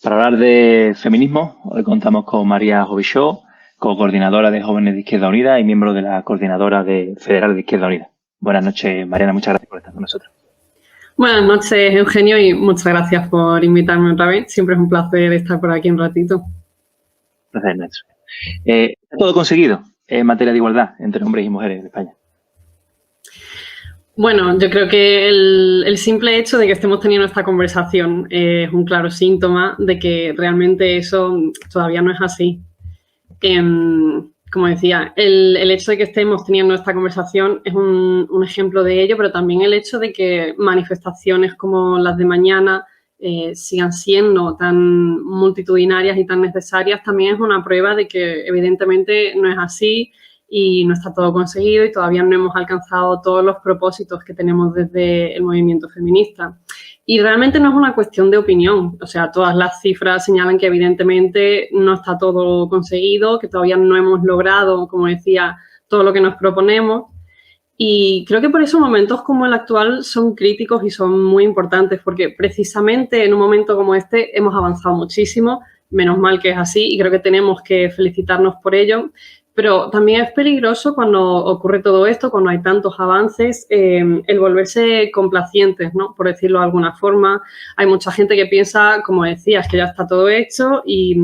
Para hablar de feminismo, hoy contamos con María Jovichó, coordinadora de Jóvenes de Izquierda Unida y miembro de la coordinadora federal de Izquierda Unida. Buenas noches, Mariana, muchas gracias por estar con nosotros. Buenas noches, Eugenio, y muchas gracias por invitarme otra vez. Siempre es un placer estar por aquí un ratito. Gracias, Nacho. ¿Está todo conseguido en materia de igualdad entre hombres y mujeres en España? Bueno, yo creo que el simple hecho de que estemos teniendo esta conversación es un claro síntoma de que realmente eso todavía no es así. Como decía, el hecho de que estemos teniendo esta conversación es un ejemplo de ello, pero también el hecho de que manifestaciones como las de mañana sigan siendo tan multitudinarias y tan necesarias también es una prueba de que evidentemente no es así y no está todo conseguido y todavía no hemos alcanzado todos los propósitos que tenemos desde el movimiento feminista. Y realmente no es una cuestión de opinión, o sea, todas las cifras señalan que evidentemente no está todo conseguido, que todavía no hemos logrado, como decía, todo lo que nos proponemos. Y creo que por eso momentos como el actual son críticos y son muy importantes, porque precisamente en un momento como este hemos avanzado muchísimo, menos mal que es así, y creo que tenemos que felicitarnos por ello. Pero también es peligroso cuando ocurre todo esto, cuando hay tantos avances, el volverse complacientes, ¿no? Por decirlo de alguna forma. Hay mucha gente que piensa, como decías, que ya está todo hecho y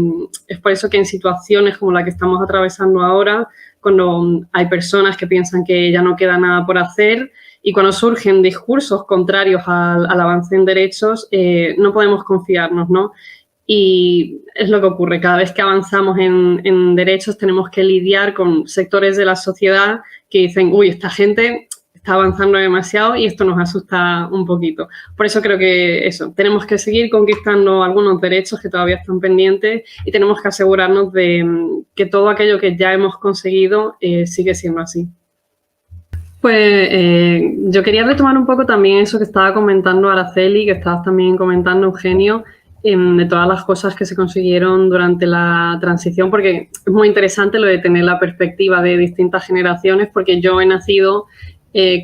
es por eso que en situaciones como la que estamos atravesando ahora, cuando hay personas que piensan que ya no queda nada por hacer y cuando surgen discursos contrarios al avance en derechos, no podemos confiarnos, ¿no? Y es lo que ocurre, cada vez que avanzamos en derechos tenemos que lidiar con sectores de la sociedad que dicen, uy, esta gente está avanzando demasiado y esto nos asusta un poquito. Por eso creo que eso, tenemos que seguir conquistando algunos derechos que todavía están pendientes y tenemos que asegurarnos de que todo aquello que ya hemos conseguido sigue siendo así. Pues yo quería retomar un poco también eso que estaba comentando Araceli, que estabas también comentando Eugenio, de todas las cosas que se consiguieron durante la transición, porque es muy interesante lo de tener la perspectiva de distintas generaciones, porque yo he nacido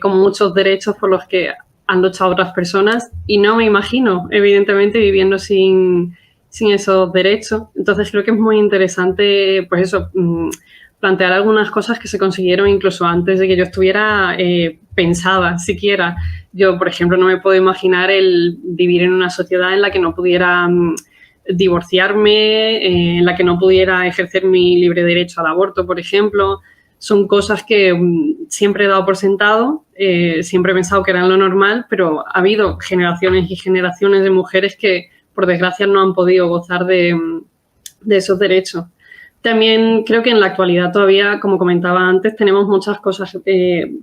con muchos derechos por los que han luchado otras personas y no me imagino, evidentemente, viviendo sin esos derechos. Entonces creo que es muy interesante, pues eso, plantear algunas cosas que se consiguieron incluso antes de que yo estuviera pensada siquiera. Yo, por ejemplo, no me puedo imaginar el vivir en una sociedad en la que no pudiera divorciarme, en la que no pudiera ejercer mi libre derecho al aborto, por ejemplo. Son cosas que siempre he dado por sentado, siempre he pensado que eran lo normal, pero ha habido generaciones y generaciones de mujeres que, por desgracia, no han podido gozar de esos derechos. También creo que en la actualidad todavía, como comentaba antes, tenemos muchas cosas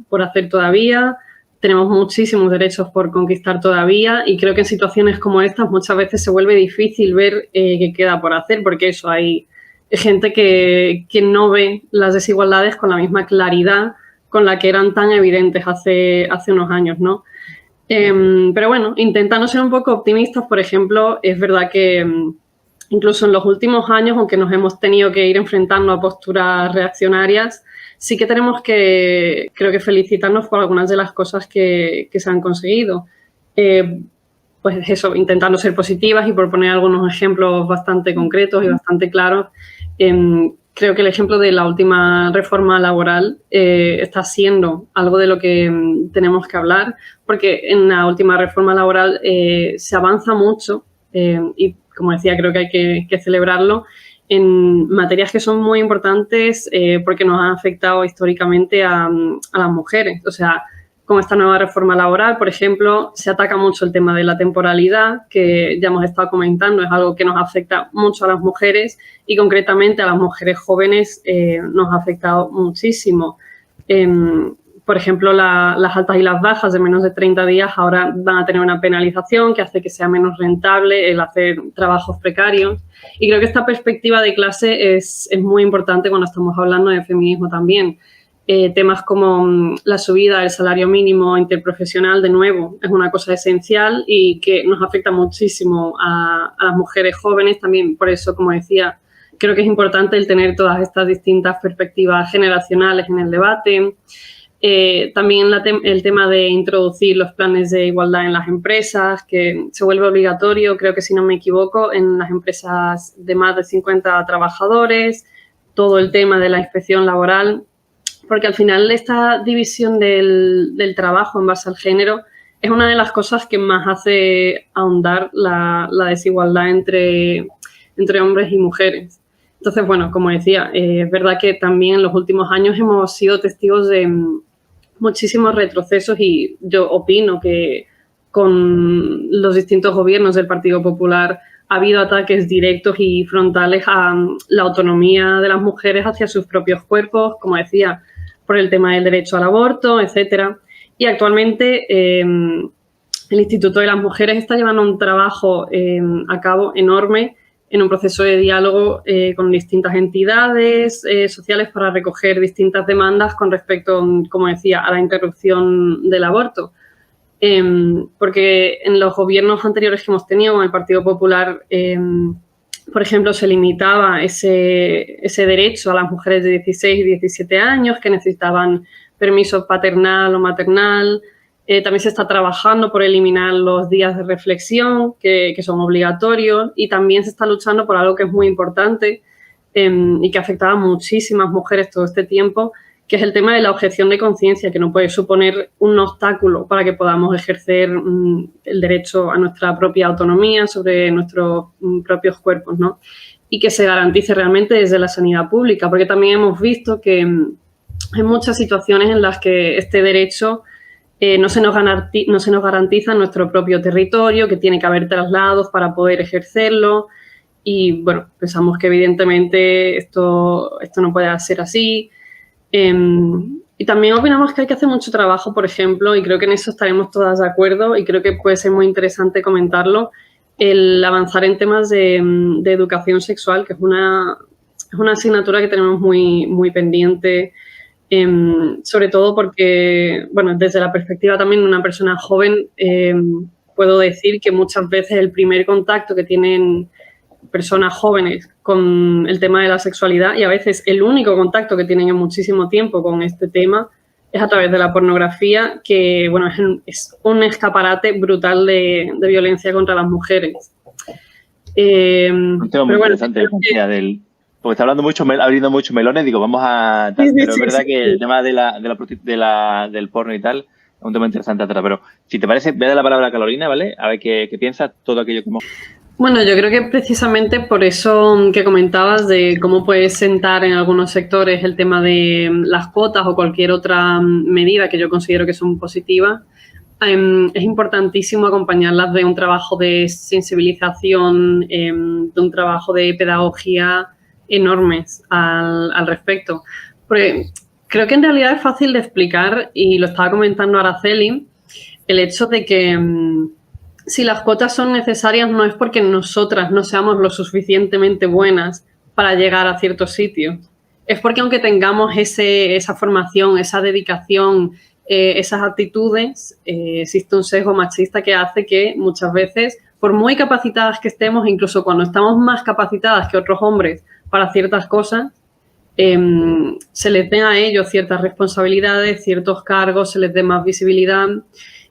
por hacer todavía, tenemos muchísimos derechos por conquistar todavía y creo que en situaciones como estas muchas veces se vuelve difícil ver qué queda por hacer porque eso, hay gente que no ve las desigualdades con la misma claridad con la que eran tan evidentes hace unos años, ¿no? Pero bueno, intentando ser un poco optimistas, por ejemplo, es verdad que incluso en los últimos años, aunque nos hemos tenido que ir enfrentando a posturas reaccionarias, sí que tenemos que, creo que, felicitarnos por algunas de las cosas que se han conseguido. Pues eso, intentando ser positivas y por poner algunos ejemplos bastante concretos y bastante claros. Creo que el ejemplo de la última reforma laboral está siendo algo de lo que tenemos que hablar, porque en la última reforma laboral se avanza mucho y, como decía, creo que hay que celebrarlo en materias que son muy importantes porque nos han afectado históricamente a las mujeres. O sea, con esta nueva reforma laboral, por ejemplo, se ataca mucho el tema de la temporalidad, que ya hemos estado comentando, es algo que nos afecta mucho a las mujeres y concretamente a las mujeres jóvenes nos ha afectado muchísimo. Por ejemplo, las altas y las bajas de menos de 30 días ahora van a tener una penalización que hace que sea menos rentable el hacer trabajos precarios. Y creo que esta perspectiva de clase es muy importante cuando estamos hablando de feminismo también. Temas como la subida del salario mínimo interprofesional, de nuevo, es una cosa esencial y que nos afecta muchísimo a las mujeres jóvenes. También, por eso, como decía, creo que es importante el tener todas estas distintas perspectivas generacionales en el debate. También el tema de introducir los planes de igualdad en las empresas, que se vuelve obligatorio, creo que si no me equivoco, en las empresas de más de 50 trabajadores, todo el tema de la inspección laboral, porque al final esta división del trabajo en base al género es una de las cosas que más hace ahondar la desigualdad entre hombres y mujeres. Entonces, bueno, como decía, es verdad que también en los últimos años hemos sido testigos de muchísimos retrocesos y yo opino que con los distintos gobiernos del Partido Popular ha habido ataques directos y frontales a la autonomía de las mujeres hacia sus propios cuerpos, como decía, por el tema del derecho al aborto, etcétera. Y actualmente el Instituto de las Mujeres está llevando un trabajo a cabo enorme en un proceso de diálogo con distintas entidades sociales para recoger distintas demandas con respecto, como decía, a la interrupción del aborto. Porque en los gobiernos anteriores que hemos tenido con el Partido Popular, por ejemplo, se limitaba ese derecho a las mujeres de 16 y 17 años que necesitaban permiso paternal o maternal. También se está trabajando por eliminar los días de reflexión, que son obligatorios, y también se está luchando por algo que es muy importante y que afectaba a muchísimas mujeres todo este tiempo, que es el tema de la objeción de conciencia, que no puede suponer un obstáculo para que podamos ejercer el derecho a nuestra propia autonomía sobre nuestros propios cuerpos, ¿no? Y que se garantice realmente desde la sanidad pública, porque también hemos visto que hay muchas situaciones en las que este derecho no se nos garantiza en nuestro propio territorio, que tiene que haber traslados para poder ejercerlo. Y, bueno, pensamos que evidentemente esto no puede ser así. Y también opinamos que hay que hacer mucho trabajo, por ejemplo, y creo que en eso estaremos todas de acuerdo y creo que puede ser muy interesante comentarlo, el avanzar en temas de educación sexual, que es una asignatura que tenemos muy, muy pendiente. Sobre todo porque, bueno, desde la perspectiva también de una persona joven, puedo decir que muchas veces el primer contacto que tienen personas jóvenes con el tema de la sexualidad, y a veces el único contacto que tienen en muchísimo tiempo con este tema, es a través de la pornografía, que, bueno, es un escaparate brutal de violencia contra las mujeres. Un tema muy interesante, porque está hablando mucho, abriendo muchos melones, digo, vamos a... Tal, pero es verdad que el tema del porno y tal es un tema interesante atrás. Pero si te parece, voy a dar la palabra a Carolina, ¿vale? A ver qué piensa todo aquello que hemos... Bueno, yo creo que precisamente por eso que comentabas de cómo puedes sentar en algunos sectores el tema de las cuotas o cualquier otra medida que yo considero que son positivas, es importantísimo acompañarlas de un trabajo de sensibilización, de un trabajo de pedagogía enormes al respecto. Porque creo que en realidad es fácil de explicar, y lo estaba comentando Araceli, el hecho de que si las cuotas son necesarias no es porque nosotras no seamos lo suficientemente buenas para llegar a ciertos sitios. Es porque aunque tengamos esa formación, esa dedicación, esas actitudes, existe un sesgo machista que hace que muchas veces, por muy capacitadas que estemos, incluso cuando estamos más capacitadas que otros hombres para ciertas cosas, se les den a ellos ciertas responsabilidades, ciertos cargos, se les dé más visibilidad.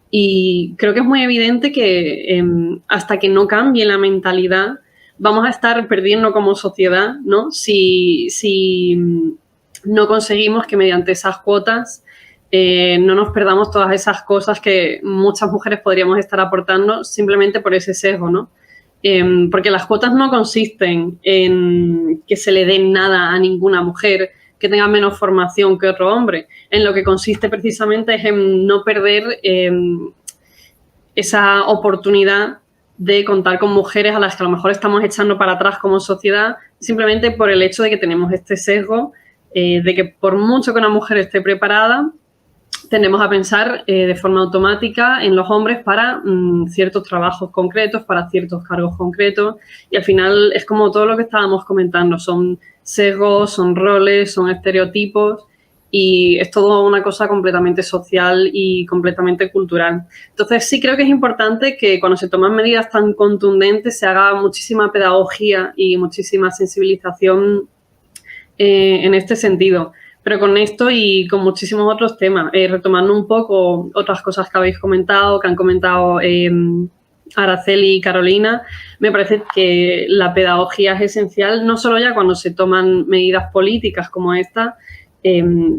Y creo que es muy evidente que hasta que no cambie la mentalidad vamos a estar perdiendo como sociedad, ¿no? Si no conseguimos que mediante esas cuotas no nos perdamos todas esas cosas que muchas mujeres podríamos estar aportando simplemente por ese sesgo, ¿no? Porque las cuotas no consisten en que se le dé nada a ninguna mujer que tenga menos formación que otro hombre. En lo que consiste precisamente es en no perder esa oportunidad de contar con mujeres a las que a lo mejor estamos echando para atrás como sociedad, simplemente por el hecho de que tenemos este sesgo de que por mucho que una mujer esté preparada, tendemos a pensar de forma automática en los hombres para ciertos trabajos concretos, para ciertos cargos concretos, y al final es como todo lo que estábamos comentando, son sesgos, son roles, son estereotipos, y es todo una cosa completamente social y completamente cultural. Entonces sí creo que es importante que cuando se toman medidas tan contundentes se haga muchísima pedagogía y muchísima sensibilización en este sentido. pero con esto y con muchísimos otros temas. Retomando un poco otras cosas que habéis comentado, que han comentado Araceli y Carolina, me parece que la pedagogía es esencial, no solo ya cuando se toman medidas políticas como esta,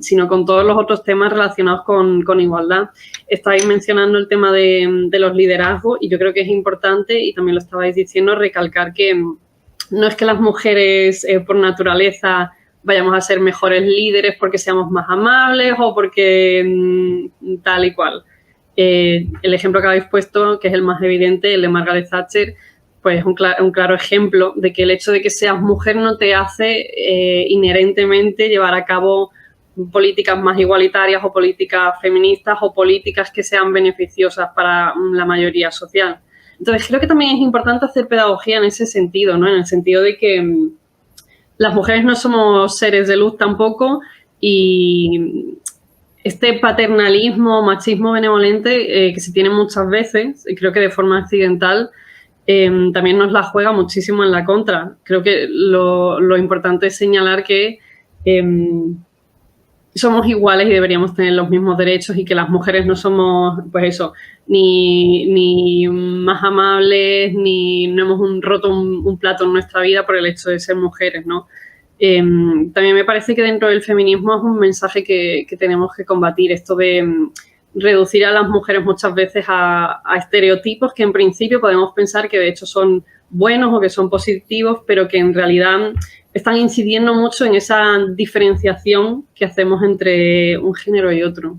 sino con todos los otros temas relacionados con igualdad. Estáis mencionando el tema de los liderazgos y yo creo que es importante, y también lo estabais diciendo, recalcar que no es que las mujeres por naturaleza vayamos a ser mejores líderes porque seamos más amables o porque tal y cual. El ejemplo que habéis puesto, que es el más evidente, el de Margaret Thatcher, pues es un claro ejemplo de que el hecho de que seas mujer no te hace inherentemente llevar a cabo políticas más igualitarias o políticas feministas o políticas que sean beneficiosas para la mayoría social. Entonces, creo que también es importante hacer pedagogía en ese sentido, ¿no? En el sentido de que las mujeres no somos seres de luz tampoco y este paternalismo, machismo benevolente que se tiene muchas veces, y creo que de forma accidental, también nos la juega muchísimo en la contra. Creo que lo importante es señalar que somos iguales y deberíamos tener los mismos derechos y que las mujeres no somos, pues eso, ni más amables, ni no hemos roto un plato en nuestra vida por el hecho de ser mujeres, ¿no? También me parece que dentro del feminismo es un mensaje que tenemos que combatir, esto de reducir a las mujeres muchas veces a estereotipos que en principio podemos pensar que de hecho son buenos o que son positivos, pero que en realidad están incidiendo mucho en esa diferenciación que hacemos entre un género y otro.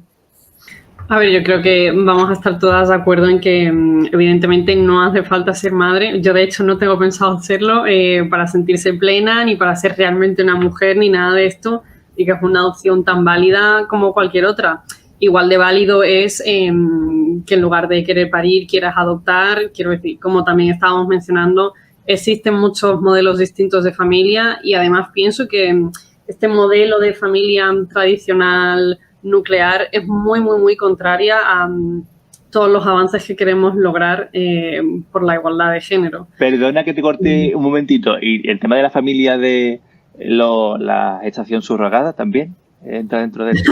A ver, yo creo que vamos a estar todas de acuerdo en que evidentemente no hace falta ser madre. Yo de hecho no tengo pensado hacerlo para sentirse plena, ni para ser realmente una mujer, ni nada de esto, y que es una opción tan válida como cualquier otra. Igual de válido es que en lugar de querer parir, quieras adoptar. Quiero decir, como también estábamos mencionando, existen muchos modelos distintos de familia y además pienso que este modelo de familia tradicional nuclear es muy, muy, muy contraria a todos los avances que queremos lograr por la igualdad de género. Perdona que te corte un momentito. ¿Y el tema de la familia de la gestación subrogada también entra dentro de esto?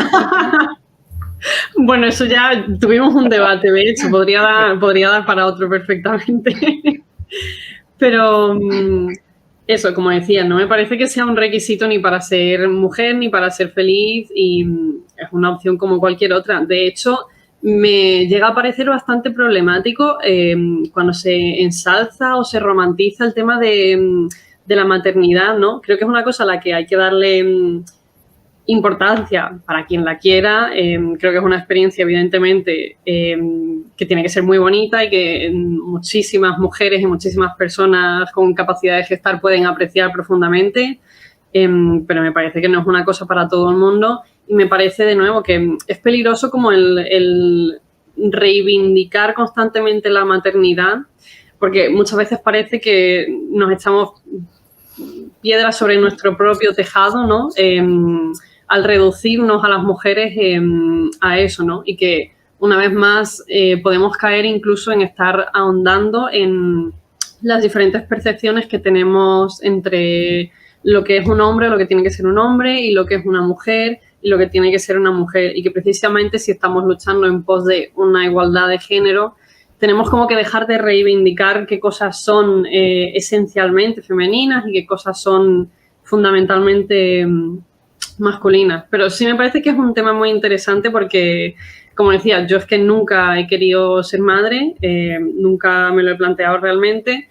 Bueno, eso ya tuvimos un debate, de hecho, podría dar para otro perfectamente. Pero eso, como decía, no me parece que sea un requisito ni para ser mujer ni para ser feliz y es una opción como cualquier otra. De hecho, me llega a parecer bastante problemático cuando se ensalza o se romantiza el tema de la maternidad, ¿no? Creo que es una cosa a la que hay que darle importancia para quien la quiera. Creo que es una experiencia, evidentemente, que tiene que ser muy bonita y que muchísimas mujeres y muchísimas personas con capacidad de gestar pueden apreciar profundamente, pero me parece que no es una cosa para todo el mundo y me parece, de nuevo, que es peligroso como el reivindicar constantemente la maternidad, porque muchas veces parece que nos echamos piedras sobre nuestro propio tejado, ¿no? Al reducirnos a las mujeres a eso, ¿no? Y que una vez más podemos caer incluso en estar ahondando en las diferentes percepciones que tenemos entre lo que es un hombre, lo que tiene que ser un hombre y lo que es una mujer y lo que tiene que ser una mujer. Y que precisamente si estamos luchando en pos de una igualdad de género, tenemos como que dejar de reivindicar qué cosas son esencialmente femeninas y qué cosas son fundamentalmente masculinas. Pero sí me parece que es un tema muy interesante porque, como decía, yo es que nunca he querido ser madre, nunca me lo he planteado realmente.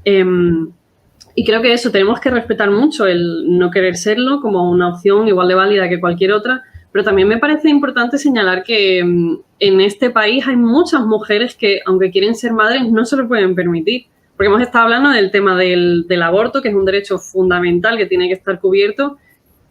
Y creo que eso, tenemos que respetar mucho el no querer serlo como una opción igual de válida que cualquier otra, pero también me parece importante señalar que en este país hay muchas mujeres que, aunque quieren ser madres, no se lo pueden permitir. Porque hemos estado hablando del tema del aborto, que es un derecho fundamental que tiene que estar cubierto,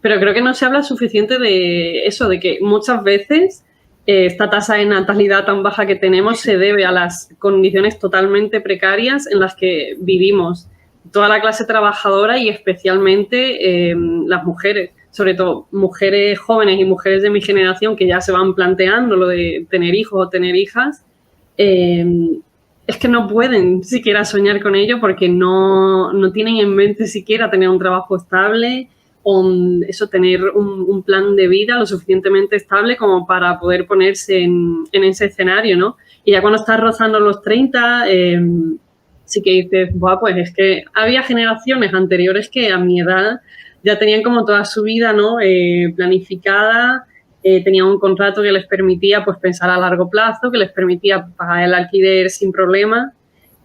pero creo que no se habla suficiente de eso, de que muchas veces esta tasa de natalidad tan baja que tenemos se debe a las condiciones totalmente precarias en las que vivimos toda la clase trabajadora y especialmente las mujeres, sobre todo mujeres jóvenes y mujeres de mi generación que ya se van planteando lo de tener hijos o tener hijas, es que no pueden siquiera soñar con ello porque no tienen en mente siquiera tener un trabajo estable o eso, tener un plan de vida lo suficientemente estable como para poder ponerse en ese escenario, ¿no? Y ya cuando estás rozando los 30, sí que dices, buah, pues es que había generaciones anteriores que a mi edad ya tenían como toda su vida, ¿no? Planificada, tenían un contrato que les permitía pues pensar a largo plazo, que les permitía pagar el alquiler sin problema.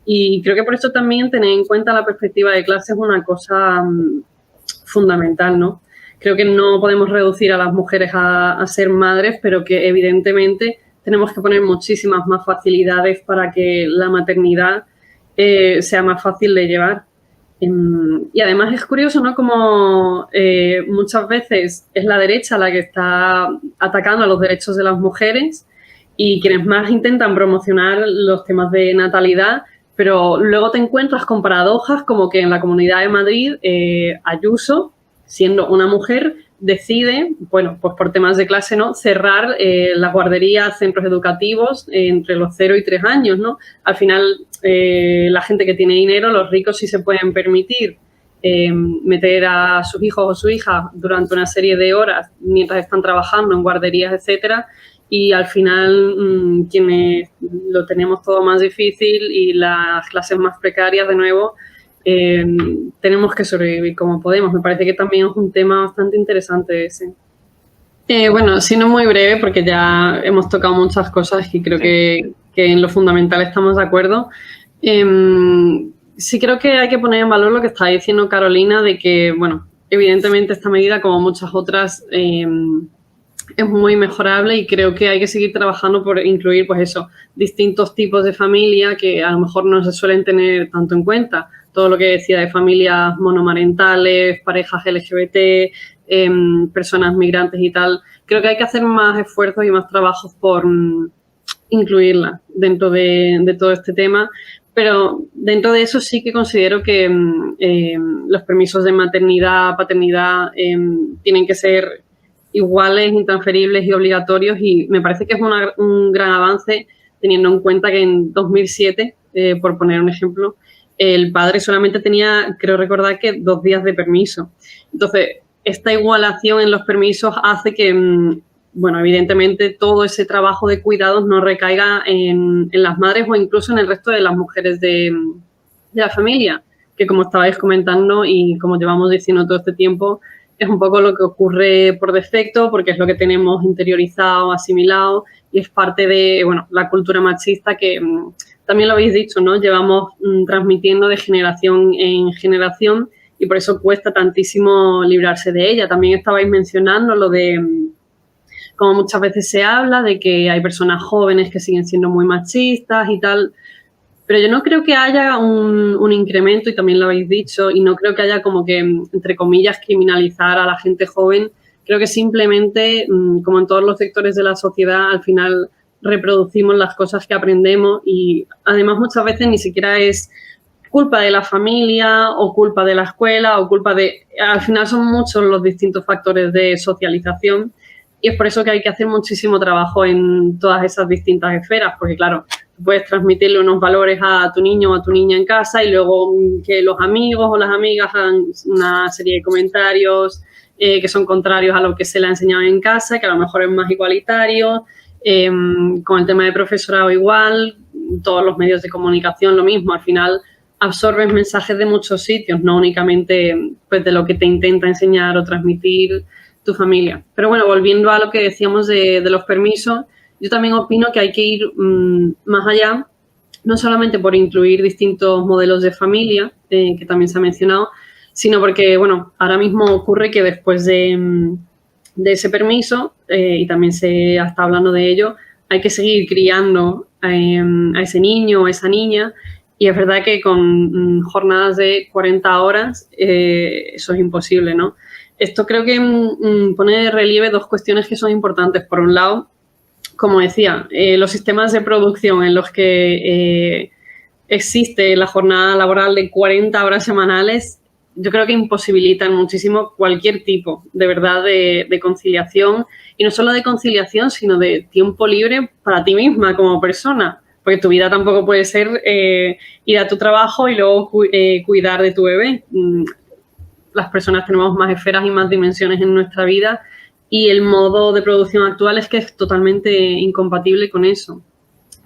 Y creo que por eso también tener en cuenta la perspectiva de clase es una cosa fundamental, ¿no? Creo que no podemos reducir a las mujeres a ser madres, pero que evidentemente tenemos que poner muchísimas más facilidades para que la maternidad sea más fácil de llevar. Y además es curioso, ¿no? Como muchas veces es la derecha la que está atacando a los derechos de las mujeres y quienes más intentan promocionar los temas de natalidad, pero luego te encuentras con paradojas como que en la Comunidad de Madrid Ayuso, siendo una mujer, decide, bueno, pues por temas de clase, ¿no?, cerrar las guarderías, centros educativos entre los 0 y 3 años, ¿no? Al final, la gente que tiene dinero, los ricos sí se pueden permitir meter a sus hijos o su hija durante una serie de horas mientras están trabajando en guarderías, etcétera, y al final quienes lo tenemos todo más difícil y las clases más precarias, de nuevo, tenemos que sobrevivir como podemos. Me parece que también es un tema bastante interesante ese. Bueno, siendo muy breve, porque ya hemos tocado muchas cosas y creo que en lo fundamental estamos de acuerdo. Sí creo que hay que poner en valor lo que está diciendo Carolina, de que, bueno, evidentemente esta medida, como muchas otras, es muy mejorable y creo que hay que seguir trabajando por incluir, pues eso, distintos tipos de familia que a lo mejor no se suelen tener tanto en cuenta. Todo lo que decía de familias monomarentales, parejas LGBT, personas migrantes y tal. Creo que hay que hacer más esfuerzos y más trabajos por incluirla dentro de todo este tema. Pero dentro de eso sí que considero que los permisos de maternidad, paternidad tienen que ser iguales, intransferibles y obligatorios, y me parece que es un gran avance teniendo en cuenta que en 2007, por poner un ejemplo, el padre solamente tenía, creo recordar, que 2 días de permiso. Entonces, esta igualación en los permisos hace que, bueno, evidentemente todo ese trabajo de cuidados no recaiga en las madres o incluso en el resto de las mujeres de la familia, que como estabais comentando y como llevamos diciendo todo este tiempo, es un poco lo que ocurre por defecto, porque es lo que tenemos interiorizado, asimilado, y es parte de, bueno, la cultura machista que también lo habéis dicho, ¿no? Llevamos transmitiendo de generación en generación y por eso cuesta tantísimo librarse de ella. También estabais mencionando lo de, como muchas veces se habla, de que hay personas jóvenes que siguen siendo muy machistas y tal. Pero yo no creo que haya un incremento, y también lo habéis dicho, y no creo que haya como que, entre comillas, criminalizar a la gente joven. Creo que simplemente, como en todos los sectores de la sociedad, al final reproducimos las cosas que aprendemos y además muchas veces ni siquiera es culpa de la familia o culpa de la escuela o culpa de... Al final son muchos los distintos factores de socialización y es por eso que hay que hacer muchísimo trabajo en todas esas distintas esferas, porque claro, puedes transmitirle unos valores a tu niño o a tu niña en casa y luego que los amigos o las amigas hagan una serie de comentarios que son contrarios a lo que se le ha enseñado en casa, que a lo mejor es más igualitario. Con el tema de profesorado igual, todos los medios de comunicación lo mismo. Al final absorbes mensajes de muchos sitios, no únicamente pues, de lo que te intenta enseñar o transmitir tu familia. Pero bueno, volviendo a lo que decíamos de los permisos, yo también opino que hay que ir más allá, no solamente por incluir distintos modelos de familia, que también se ha mencionado, sino porque, bueno, ahora mismo ocurre que después de ese permiso, y también se está hablando de ello, hay que seguir criando a ese niño o a esa niña, y es verdad que con jornadas de 40 horas eso es imposible, ¿no? Esto creo que pone de relieve 2 cuestiones que son importantes. Por un lado, como decía, los sistemas de producción en los que existe la jornada laboral de 40 horas semanales, yo creo que imposibilitan muchísimo cualquier tipo, de verdad, de conciliación. Y no solo de conciliación, sino de tiempo libre para ti misma como persona. Porque tu vida tampoco puede ser ir a tu trabajo y luego cuidar de tu bebé. las personas tenemos más esferas y más dimensiones en nuestra vida y el modo de producción actual es que es totalmente incompatible con eso.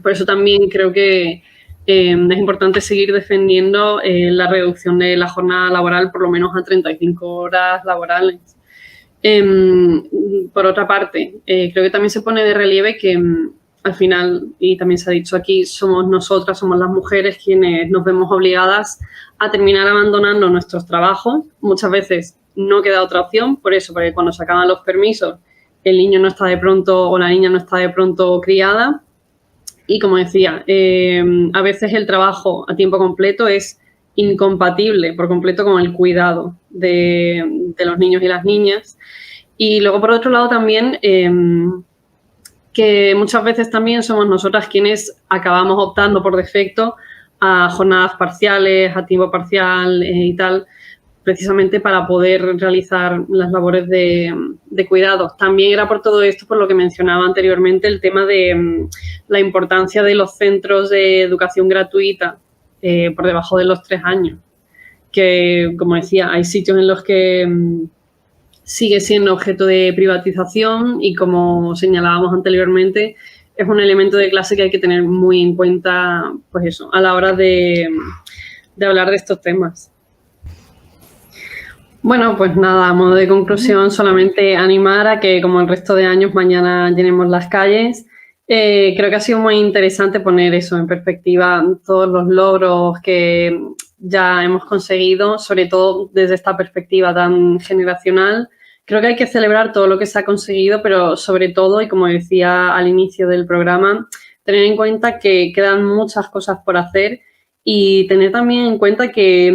Por eso también creo que es importante seguir defendiendo la reducción de la jornada laboral por lo menos a 35 horas laborales. Por otra parte, creo que también se pone de relieve que al final, y también se ha dicho aquí, somos nosotras, somos las mujeres quienes nos vemos obligadas a terminar abandonando nuestros trabajos. Muchas veces no queda otra opción, por eso, porque cuando se acaban los permisos, el niño no está de pronto o la niña no está de pronto criada. Y como decía, a veces el trabajo a tiempo completo es incompatible por completo con el cuidado de los niños y las niñas. Y luego, por otro lado, también que muchas veces también somos nosotras quienes acabamos optando por defecto a jornadas parciales, a tiempo parcial y tal, precisamente para poder realizar las labores de cuidados. También era por todo esto, por lo que mencionaba anteriormente, el tema de la importancia de los centros de educación gratuita por debajo de los 3 años, que, como decía, hay sitios en los que sigue siendo objeto de privatización y, como señalábamos anteriormente, es un elemento de clase que hay que tener muy en cuenta, pues eso, a la hora de hablar de estos temas. Bueno, pues nada, a modo de conclusión, solamente animar a que, como el resto de años, mañana llenemos las calles. Creo que ha sido muy interesante poner eso en perspectiva, todos los logros que ya hemos conseguido, sobre todo desde esta perspectiva tan generacional. Creo que hay que celebrar todo lo que se ha conseguido, pero sobre todo, y como decía al inicio del programa, tener en cuenta que quedan muchas cosas por hacer y tener también en cuenta que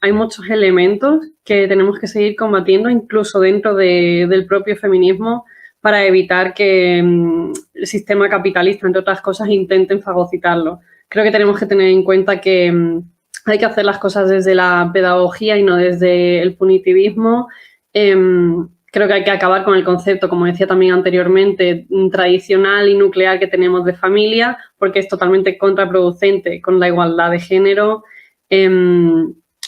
hay muchos elementos que tenemos que seguir combatiendo, incluso dentro del propio feminismo, para evitar que el sistema capitalista, entre otras cosas, intenten fagocitarlo. Creo que tenemos que tener en cuenta que hay que hacer las cosas desde la pedagogía y no desde el punitivismo. Creo que hay que acabar con el concepto, como decía también anteriormente, tradicional y nuclear que tenemos de familia, porque es totalmente contraproducente con la igualdad de género.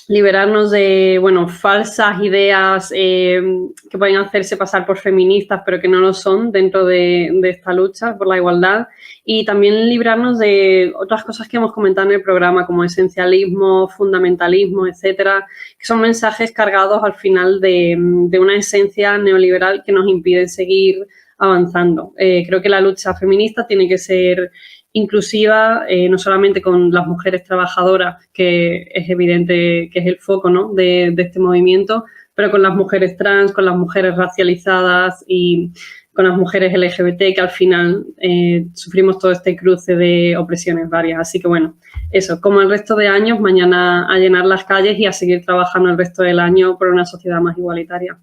Liberarnos de, bueno, falsas ideas que pueden hacerse pasar por feministas, pero que no lo son dentro de esta lucha por la igualdad. Y también librarnos de otras cosas que hemos comentado en el programa, como esencialismo, fundamentalismo, etcétera, que son mensajes cargados al final de una esencia neoliberal que nos impide seguir avanzando. Creo que la lucha feminista tiene que ser inclusiva, no solamente con las mujeres trabajadoras, que es evidente que es el foco, ¿no?, de este movimiento, pero con las mujeres trans, con las mujeres racializadas y con las mujeres LGBT, que al final sufrimos todo este cruce de opresiones varias. Así que, bueno, eso, como el resto de años, mañana a llenar las calles y a seguir trabajando el resto del año por una sociedad más igualitaria.